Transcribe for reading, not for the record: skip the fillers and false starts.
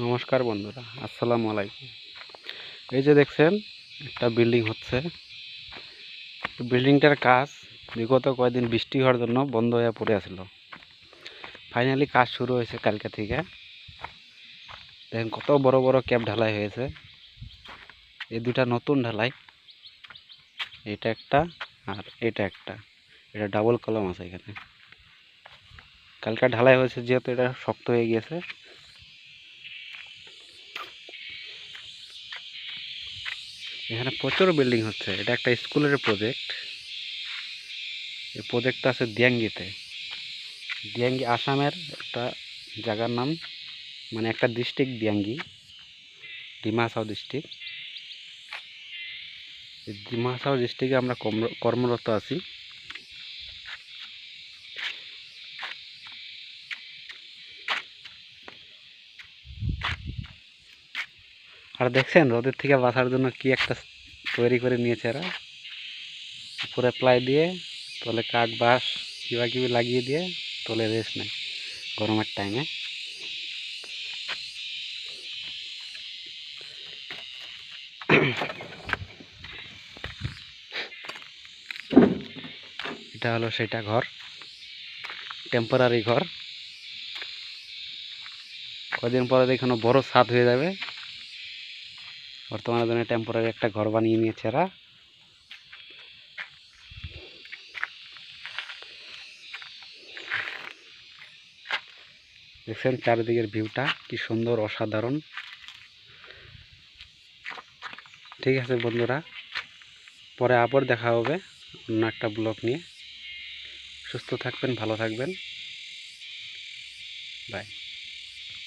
নমস্কার বন্ধুরা, আসসালামু আলাইকুম। এই যে দেখছেন একটা বিল্ডিং হচ্ছে। বিল্ডিংটার কাজ বিগত কয়েকদিন বৃষ্টি হওয়ার জন্য বন্ধ হয়ে পড়ে আছিল। ফাইনালি কাজ শুরু হয়েছে কালকে থেকে। দেখেন কত বড় বড় ক্যাপ ঢালাই হয়েছে। এই দুটা নতুন ঢালাই, এটা একটা আর এটা একটা। এটা ডাবল কলাম আছে এখানে। কালকে ঢালাই হয়েছে যেহেতু এটা শক্ত হয়ে গিয়েছে। এখানে প্রচুর বিল্ডিং হচ্ছে। এটা একটা স্কুলের প্রজেক্ট। এই প্রজেক্টটা আছে দিয়াঙ্গিতে। দিয়াঙ্গি আসামের একটা জায়গার নাম, মানে একটা ডিস্ট্রিক্ট দিয়াঙ্গি, ডিমা হাসাও ডিস্ট্রিক্ট। এই ডিমা হাসাও ডিস্ট্রিক্টে আমরা কর্মরত আছি। আর দেখছেন রোদের থেকে বাঁচার জন্য কি একটা তৈরি করে নিয়েছে এরা। উপরে প্লাই দিয়ে, তলে কাঠ বাঁশ কিবা কিবি লাগিয়ে দিয়ে তলে রেস্ট নেয় গরমের টাইমে। এটা হলো সেটা ঘর, টেম্পোরারি ঘর। কদিন পরে এখানে বড় ছাদ হয়ে যাবে। বর্তমানে জন্য টেম্পোরারি একটা ঘর বানিয়ে নিয়েছে এরা। দেখছেন চারিদিকের ভিউটা কি সুন্দর, অসাধারণ। ঠিক আছে বন্ধুরা, পরে আবার দেখা হবে অন্য একটা ব্লগ নিয়ে। সুস্থ থাকবেন, ভালো থাকবেন। বাই।